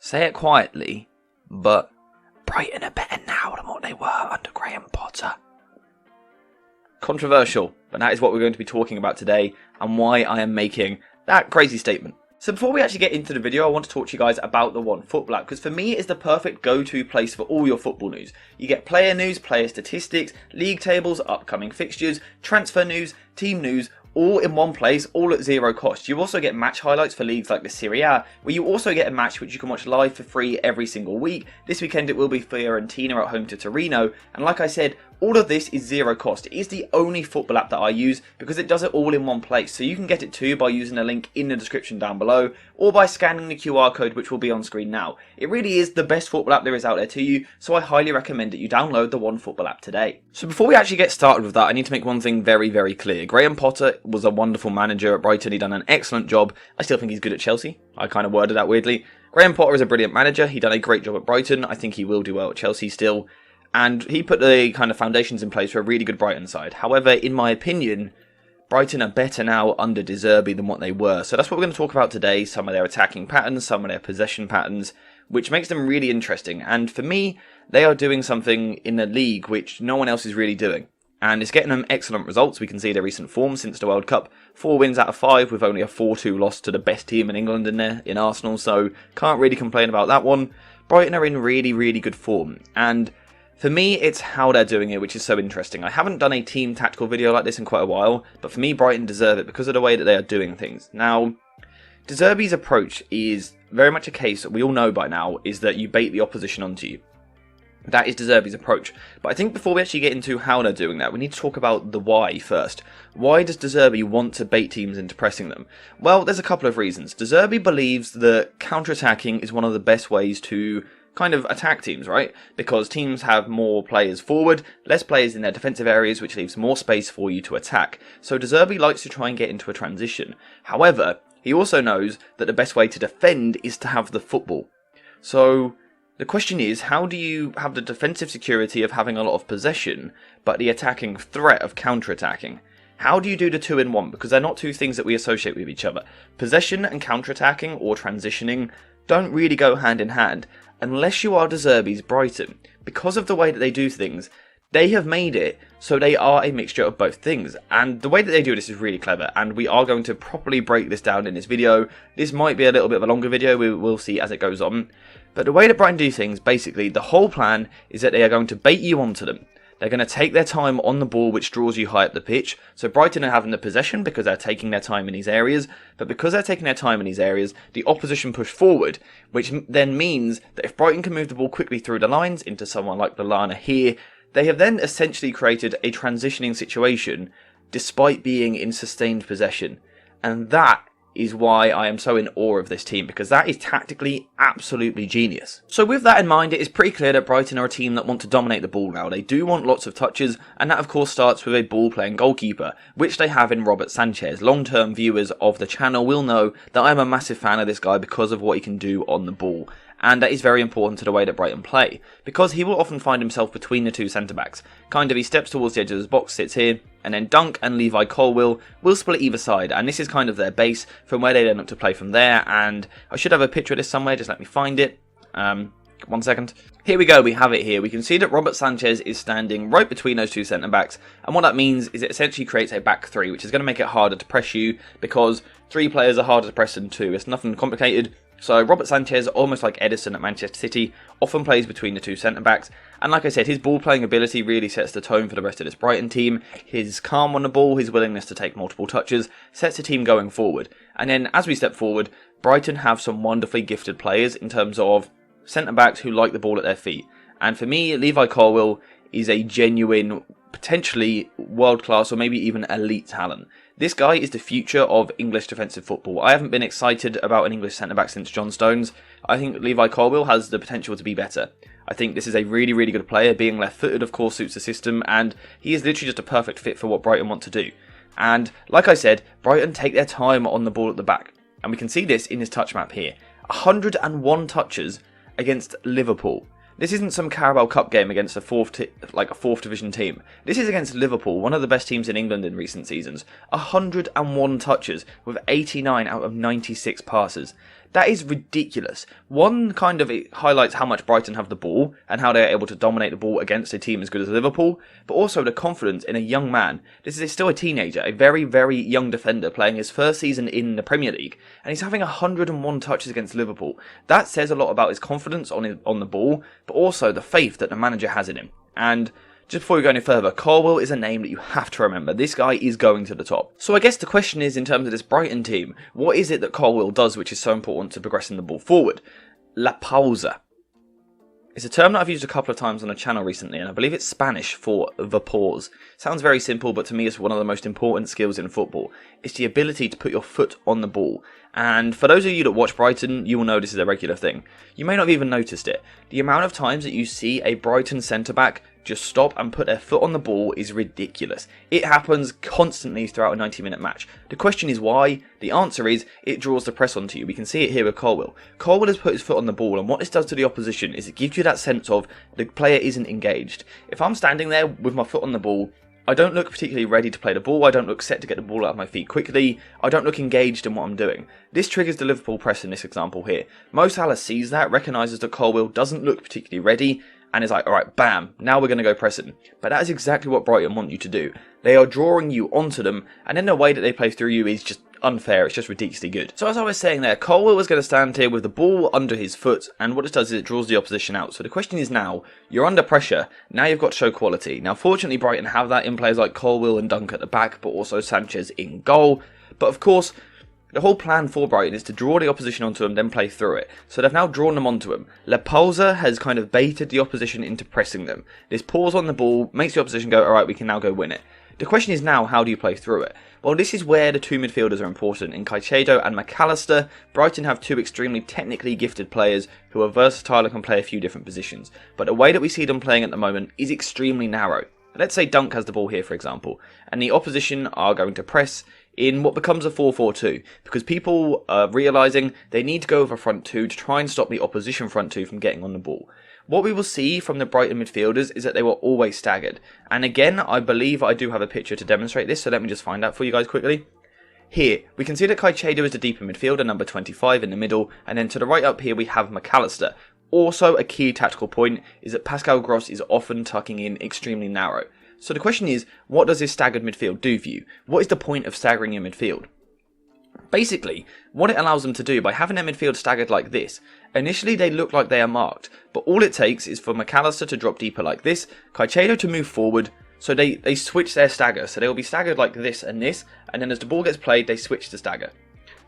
say it quietly, but Brighton are better now than what they were under Graham Potter. Controversial, but that is what we're going to be talking about today and why I am making that crazy statement. So before we actually get into the video, I want to talk to you guys about the One Football app, because for me it is the perfect go-to place for all your football news. You get player news, player statistics, league tables, upcoming fixtures, transfer news, team news, all in one place, all at zero cost. You also get match highlights for leagues like the Serie A, where you also get a match which you can watch live for free every single week. This weekend it will be Fiorentina at home to Torino, and like I said, all of this is zero cost. It is the only football app that I use because it does it all in one place. So you can get it too by using the link in the description down below or by scanning the QR code which will be on screen now. It really is the best football app there is out there to you, so I highly recommend that you download the One Football app today. So before we actually get started with that, I need to make one thing very, very clear. Graham Potter was a wonderful manager at Brighton. He done an excellent job. I still think he's good at Chelsea. I kind of worded that weirdly. Graham Potter is a brilliant manager. He done a great job at Brighton. I think he will do well at Chelsea still. And he put the kind of foundations in place for a really good Brighton side. However, in my opinion, Brighton are better now under Zerbi than what they were. So that's what we're going to talk about today. Some of their attacking patterns, some of their possession patterns, which makes them really interesting. And for me, they are doing something in the league which no one else is really doing. And it's getting them excellent results. We can see their recent form since the World Cup. 4 wins out of 5 with only a 4-2 loss to the best team in England in there, in Arsenal. So can't really complain about that one. Brighton are in really, really good form. And for me, it's how they're doing it, which is so interesting. I haven't done a team tactical video like this in quite a while, but for me, Brighton deserve it because of the way that they are doing things. Now, De Zerbi's approach is very much a case that we all know by now, is that you bait the opposition onto you. That is De Zerbi's approach. But I think before we actually get into how they're doing that, we need to talk about the why first. Why does De Zerbi want to bait teams into pressing them? Well, there's a couple of reasons. De Zerbi believes that counter-attacking is one of the best ways to kind of attack teams, right? Because teams have more players forward, less players in their defensive areas, which leaves more space for you to attack. So De Zerbi likes to try and get into a transition. However, he also knows that the best way to defend is to have the football. So the question is, how do you have the defensive security of having a lot of possession, but the attacking threat of counter-attacking? How do you do the two in one? Because they're not two things that we associate with each other. Possession and counter-attacking or transitioning don't really go hand in hand, unless you are De Zerbi's Brighton. Because of the way that they do things, they have made it so they are a mixture of both things. And the way that they do this is really clever, and we are going to properly break this down in this video. This might be a little bit of a longer video, we will see as it goes on. But the way that Brighton do things, basically, the whole plan is that they are going to bait you onto them. They're going to take their time on the ball, which draws you high up the pitch. So Brighton are having the possession because they're taking their time in these areas. But because they're taking their time in these areas, the opposition push forward, which then means that if Brighton can move the ball quickly through the lines into someone like Lallana here, they have then essentially created a transitioning situation despite being in sustained possession. And that is why I am so in awe of this team, because that is tactically absolutely genius. So with that in mind, it is pretty clear that Brighton are a team that want to dominate the ball now. They do want lots of touches, and that of course starts with a ball-playing goalkeeper, which they have in Robert Sanchez. Long-term viewers of the channel will know that I'm a massive fan of this guy because of what he can do on the ball. And that is very important to the way that Brighton play, because he will often find himself between the two centre-backs. Kind of, he steps towards the edge of his box, sits here, and then Dunk and Levi Colwill will split either side, and this is kind of their base from where they then look to play from there. And I should have a picture of this somewhere, just let me find it. 1 second. Here we go, we have it here. We can see that Robert Sanchez is standing right between those two centre-backs, and what that means is it essentially creates a back three, which is going to make it harder to press you, because 3 players are harder to press than 2. It's nothing complicated. So Robert Sanchez, almost like Edison at Manchester City, often plays between the two centre-backs. And like I said, his ball-playing ability really sets the tone for the rest of this Brighton team. His calm on the ball, his willingness to take multiple touches, sets the team going forward. And then as we step forward, Brighton have some wonderfully gifted players in terms of centre-backs who like the ball at their feet. And for me, Levi Colwill is a genuine, potentially world-class or maybe even elite talent. This guy is the future of English defensive football. I haven't been excited about an English centre-back since John Stones. I think Levi Colwill has the potential to be better. I think this is a really, really good player. Being left-footed, of course, suits the system, and he is literally just a perfect fit for what Brighton want to do. And like I said, Brighton take their time on the ball at the back. And we can see this in his touch map here. 101 touches against Liverpool. This isn't some Carabao Cup game against a fourth division team. This is against Liverpool, one of the best teams in England in recent seasons. 101 touches with 89 out of 96 passes. That is ridiculous. One, kind of, it highlights how much Brighton have the ball and how they're able to dominate the ball against a team as good as Liverpool, but also the confidence in a young man. This is still a teenager, a very, very young defender playing his first season in the Premier League, and he's having 101 touches against Liverpool. That says a lot about his confidence on the ball, but also the faith that the manager has in him. And just before we go any further, Colwill is a name that you have to remember. This guy is going to the top. So I guess the question is, in terms of this Brighton team, what is it that Colwill does which is so important to progressing the ball forward? La pausa. It's a term that I've used a couple of times on the channel recently, and I believe it's Spanish for the pause. Sounds very simple, but to me it's one of the most important skills in football. It's the ability to put your foot on the ball. And for those of you that watch Brighton, you will know this is a regular thing. You may not have even noticed it. The amount of times that you see a Brighton centre-back just stop and put their foot on the ball is ridiculous. It happens constantly throughout a 90-minute match. The question is why? The answer is it draws the press onto you. We can see it here with Colwill. Colwill has put his foot on the ball, and what this does to the opposition is it gives you that sense of the player isn't engaged. If I'm standing there with my foot on the ball, I don't look particularly ready to play the ball, I don't look set to get the ball out of my feet quickly, I don't look engaged in what I'm doing. This triggers the Liverpool press in this example here. Mo Salah sees that, recognises that Colwill doesn't look particularly ready, and is like, alright, bam, now we're going to go pressing. But that is exactly what Brighton want you to do. They are drawing you onto them, and then the way that they play through you is just unfair, it's just ridiculously good. So as I was saying there, Colwill was going to stand here with the ball under his foot, and what it does is it draws the opposition out. So the question is now, you're under pressure, now you've got to show quality. Now fortunately Brighton have that in players like Colwill and Dunk at the back, but also Sanchez in goal. But of course, the whole plan for Brighton is to draw the opposition onto them, then play through it. So they've now drawn them onto them. La pausa has kind of baited the opposition into pressing them. This pause on the ball makes the opposition go, alright, we can now go win it. The question is now, how do you play through it? Well, this is where the two midfielders are important. In Caicedo and McAllister, Brighton have two extremely technically gifted players who are versatile and can play a few different positions. But the way that we see them playing at the moment is extremely narrow. Let's say Dunk has the ball here, for example, and the opposition are going to press in what becomes a 4-4-2, because people are realising they need to go over front two to try and stop the opposition front two from getting on the ball. What we will see from the Brighton midfielders is that they were always staggered. And again, I believe I do have a picture to demonstrate this, so let me just find out for you guys quickly. Here, we can see that Caicedo is the deeper midfielder, number 25 in the middle, and then to the right up here we have McAllister. Also, a key tactical point is that Pascal Gross is often tucking in extremely narrow. So the question is, what does this staggered midfield do for you? What is the point of staggering your midfield? Basically, what it allows them to do by having their midfield staggered like this, initially they look like they are marked, but all it takes is for McAllister to drop deeper like this, Caicedo to move forward, so they switch their stagger. So they will be staggered like this, and then as the ball gets played, they switch to stagger.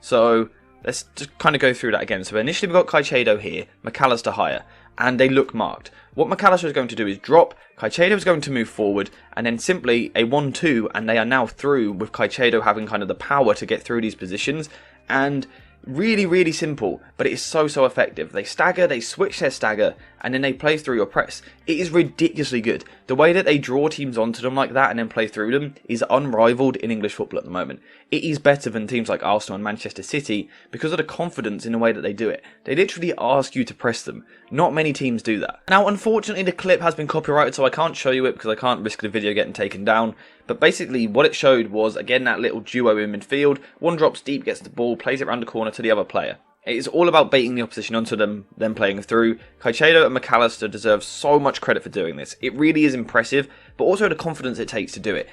So let's just kind of go through that again. So initially we've got Caicedo here, McAllister higher, and they look marked. What McAllister is going to do is drop, Caicedo is going to move forward, and then simply a 1-2, and they are now through with Caicedo having kind of the power to get through these positions. And really, really simple, but it is so effective. They stagger, they switch their stagger, and then they play through your press. It is ridiculously good. The way that they draw teams onto them like that and then play through them is unrivaled in English football at the moment. It is better than teams like Arsenal and Manchester City because of the confidence in the way that they do it. They literally ask you to press them. Not many teams do that. Now, unfortunately, the clip has been copyrighted, so I can't show you it because I can't risk the video getting taken down. But basically, what it showed was, again, that little duo in midfield. One drops deep, gets the ball, plays it around the corner to the other player. It is all about baiting the opposition onto them, then playing through. Caicedo and McAllister deserve so much credit for doing this. It really is impressive, but also the confidence it takes to do it.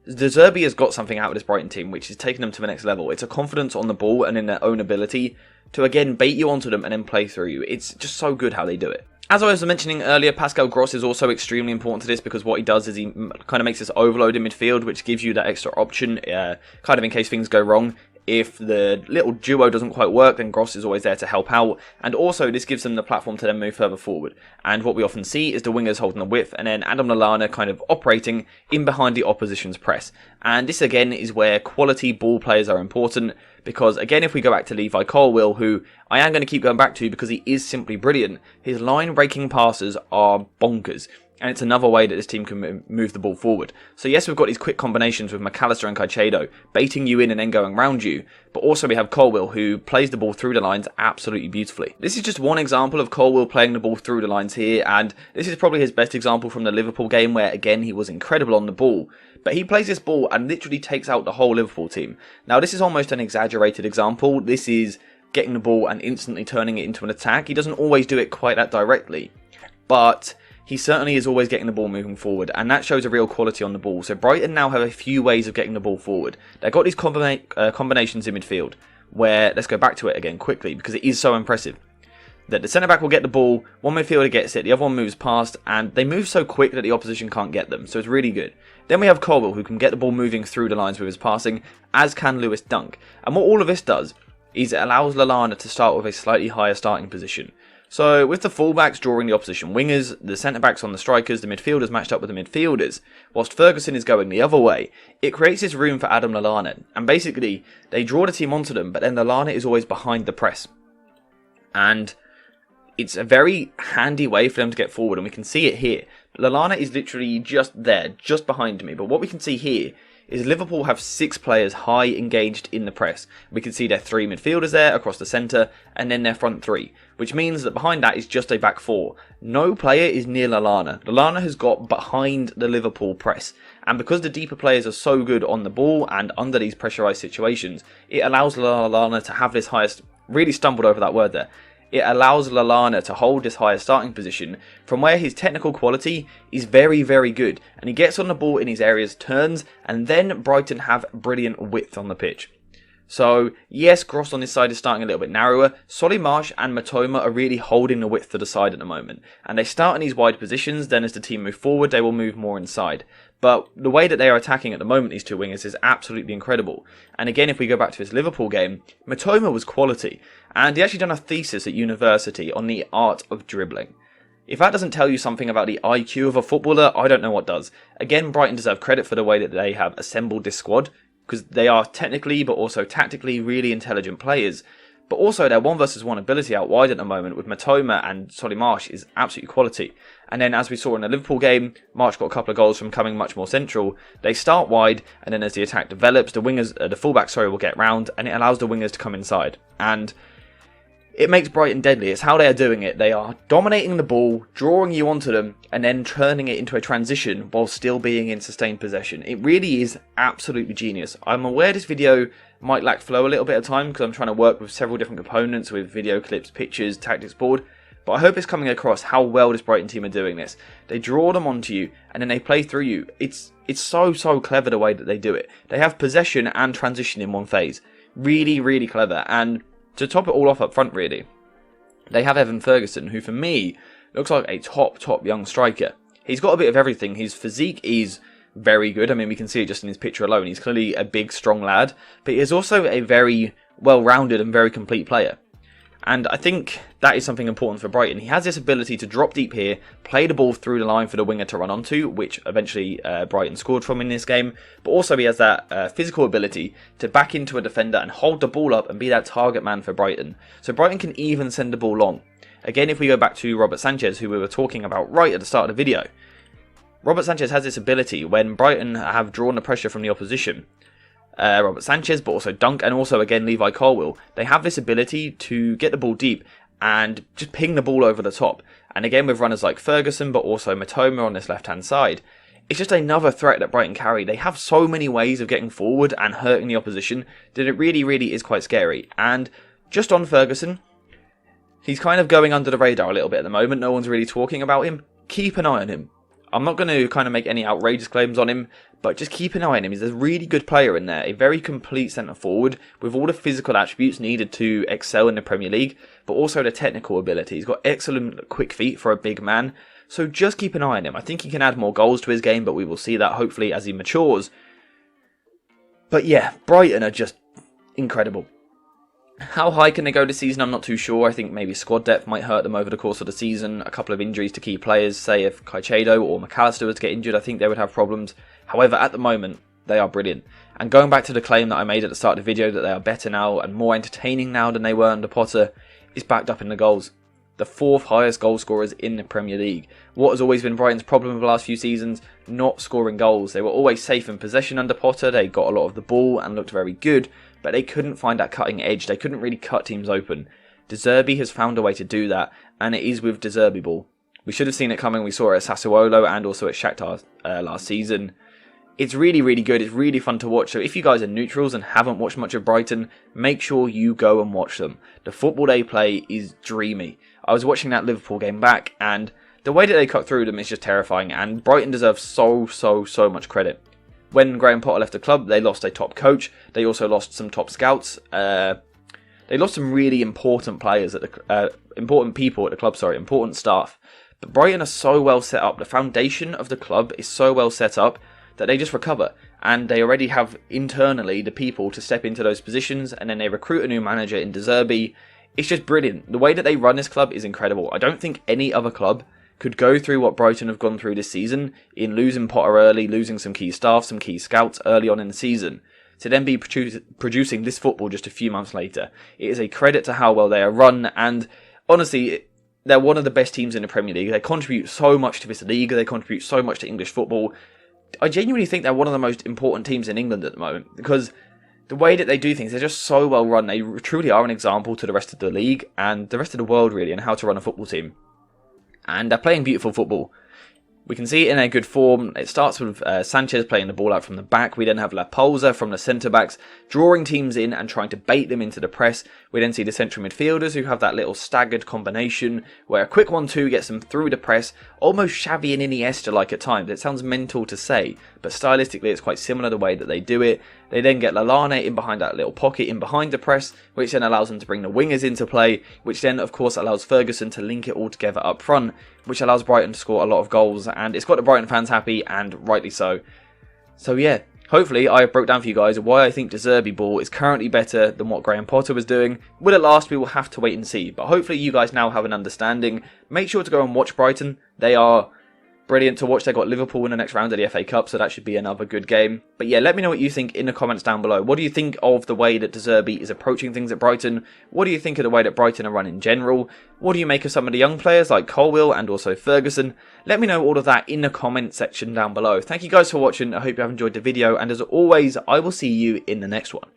The Zerbi has got something out of this Brighton team, which is taking them to the next level. It's a confidence on the ball and in their own ability to, again, bait you onto them and then play through you. It's just so good how they do it. As I was mentioning earlier, Pascal Gross is also extremely important to this because what he does is he kind of makes this overload in midfield, which gives you that extra option, kind of in case things go wrong. If the little duo doesn't quite work, then Gross is always there to help out. And also, this gives them the platform to then move further forward. And what we often see is the wingers holding the width, and then Adam Lallana kind of operating in behind the opposition's press. And this, again, is where quality ball players are important. Because, again, if we go back to Levi Colwill, who I am going to keep going back to because he is simply brilliant, his line-breaking passes are bonkers. And it's another way that this team can move the ball forward. So yes, we've got these quick combinations with McAllister and Caicedo, baiting you in and then going round you. But also we have Colwill, who plays the ball through the lines absolutely beautifully. This is just one example of Colwill playing the ball through the lines here. And this is probably his best example from the Liverpool game, where again he was incredible on the ball. But he plays this ball and literally takes out the whole Liverpool team. Now this is almost an exaggerated example. This is getting the ball and instantly turning it into an attack. He doesn't always do it quite that directly, but he certainly is always getting the ball moving forward, and that shows a real quality on the ball. So Brighton now have a few ways of getting the ball forward. They've got these combinations in midfield, where, let's go back to it again quickly, because it is so impressive, that the centre-back will get the ball, one midfielder gets it, the other one moves past, and they move so quick that the opposition can't get them, so it's really good. Then we have Colwell, who can get the ball moving through the lines with his passing, as can Lewis Dunk. And what all of this does is it allows Lallana to start with a slightly higher starting position. So with the fullbacks drawing the opposition wingers, the centre-backs on the strikers, the midfielders matched up with the midfielders, whilst Ferguson is going the other way, it creates this room for Adam Lallana. And basically, they draw the team onto them, but then Lallana is always behind the press. And it's a very handy way for them to get forward, and we can see it here. Lallana is literally just there, just behind me. But what we can see here is Liverpool have 6 players high engaged in the press. We can see their 3 midfielders there across the centre, and then their front 3, which means that behind that is just a back 4. No player is near Lallana. Lallana has got behind the Liverpool press, and because the deeper players are so good on the ball and under these pressurised situations, it allows Lallana to have this highest, really stumbled over that word there, it allows Lallana to hold this higher starting position from where his technical quality is very, very good. And he gets on the ball in his areas, turns, and then Brighton have brilliant width on the pitch. So, yes, Gross on this side is starting a little bit narrower. Solly March and Matoma are really holding the width to the side at the moment. And they start in these wide positions, then as the team move forward, they will move more inside. But the way that they are attacking at the moment, these 2 wingers, is absolutely incredible. And again, if we go back to this Liverpool game, Matoma was quality. And he actually done a thesis at university on the art of dribbling. If that doesn't tell you something about the IQ of a footballer, I don't know what does. Again, Brighton deserve credit for the way that they have assembled this squad, because they are technically but also tactically really intelligent players. But also their 1 versus 1 ability out wide at the moment with Matoma and Solly March is absolutely quality. And then as we saw in the Liverpool game, March got a couple of goals from coming much more central. They start wide, and then as the attack develops, the fullbacks will get round, and it allows the wingers to come inside. And it makes Brighton deadly. It's how they are doing it. They are dominating the ball, drawing you onto them, and then turning it into a transition while still being in sustained possession. It really is absolutely genius. I'm aware this video might lack flow a little bit of time because I'm trying to work with several different components with video clips, pictures, tactics board. But I hope it's coming across how well this Brighton team are doing this. They draw them onto you, and then they play through you. It's so clever the way that they do it. They have possession and transition in one phase. Really, really clever. And to top it all off up front, really, they have Evan Ferguson, who for me looks like a top young striker. He's got a bit of everything. His physique is very good. I mean, we can see it just in his picture alone. He's clearly a big, strong lad, but he is also a very well-rounded and very complete player. And I think that is something important for Brighton. He has this ability to drop deep here, play the ball through the line for the winger to run onto, which eventually Brighton scored from in this game. But also he has that physical ability to back into a defender and hold the ball up and be that target man for Brighton. So Brighton can even send the ball long. Again, if we go back to Robert Sanchez, who we were talking about right at the start of the video, Robert Sanchez has this ability when Brighton have drawn the pressure from the opposition. Robert Sanchez, but also Dunk, and also again Levi Colwill, they have this ability to get the ball deep and just ping the ball over the top. And again with runners like Ferguson, but also Matoma on this left-hand side, it's just another threat that Brighton carry. They have so many ways of getting forward and hurting the opposition that it really is quite scary. And just on Ferguson, he's kind of going under the radar a little bit at the moment. No one's really talking about him. Keep an eye on him. I'm not going to kind of make any outrageous claims on him, but just keep an eye on him. He's a really good player in there, a very complete centre-forward with all the physical attributes needed to excel in the Premier League, but also the technical ability. He's got excellent quick feet for a big man, so just keep an eye on him. I think he can add more goals to his game, but we will see that hopefully as he matures. But yeah, Brighton are just incredible. How high can they go this season? I'm not too sure. I think maybe squad depth might hurt them over the course of the season. A couple of injuries to key players, say if Caicedo or McAllister was to get injured, I think they would have problems. However, at the moment, they are brilliant. And going back to the claim that I made at the start of the video that they are better now and more entertaining now than they were under Potter, is backed up in the goals. The 4th highest goal scorers in the Premier League. What has always been Brighton's problem over the last few seasons? Not scoring goals. They were always safe in possession under Potter. They got a lot of the ball and looked very good, but they couldn't find that cutting edge. They couldn't really cut teams open. Zerbi has found a way to do that, and it is with Zerbi ball. We should have seen it coming. We saw it at Sassuolo and also at Shakhtar last season. It's really, really good. It's really fun to watch. So if you guys are neutrals and haven't watched much of Brighton, make sure you go and watch them. The football they play is dreamy. I was watching that Liverpool game back, and the way that they cut through them is just terrifying. And Brighton deserves so much credit. When Graham Potter left the club, they lost a top coach. They also lost some top scouts. They lost some really important players at the important people at the club. Sorry, important staff. But Brighton are so well set up. The foundation of the club is so well set up that they just recover, and they already have internally the people to step into those positions, and then they recruit a new manager in Zerbi. It's just brilliant. The way that they run this club is incredible. I don't think any other club could go through what Brighton have gone through this season in losing Potter early, losing some key staff, some key scouts early on in the season, to then be producing this football just a few months later. It is a credit to how well they are run, and honestly, they're one of the best teams in the Premier League. They contribute so much to this league, they contribute so much to English football. I genuinely think they're one of the most important teams in England at the moment, because the way that they do things, they're just so well run. They truly are an example to the rest of the league and the rest of the world, really, on how to run a football team. And they're playing beautiful football. We can see it in a good form. It starts with Sanchez playing the ball out from the back. We then have La Polza from the centre-backs, drawing teams in and trying to bait them into the press. We then see the central midfielders who have that little staggered combination where a quick 1-2 gets them through the press, almost Xavi and Iniesta-like at times. It sounds mental to say, but stylistically it's quite similar the way that they do it. They then get Lallana in behind that little pocket, in behind the press, which then allows them to bring the wingers into play, which then of course allows Ferguson to link it all together up front, which allows Brighton to score a lot of goals, and it's got the Brighton fans happy, and rightly so. So yeah, hopefully I broke down for you guys why I think the Zerbi ball is currently better than what Graham Potter was doing. Will it last? We will have to wait and see, but hopefully you guys now have an understanding. Make sure to go and watch Brighton. They are brilliant to watch. They've got Liverpool in the next round of the FA Cup, so that should be another good game. But yeah, let me know what you think in the comments down below. What do you think of the way that De Zerbi is approaching things at Brighton? What do you think of the way that Brighton are run in general? What do you make of some of the young players like Colwill and also Ferguson? Let me know all of that in the comment section down below. Thank you guys for watching. I hope you have enjoyed the video, and as always, I will see you in the next one.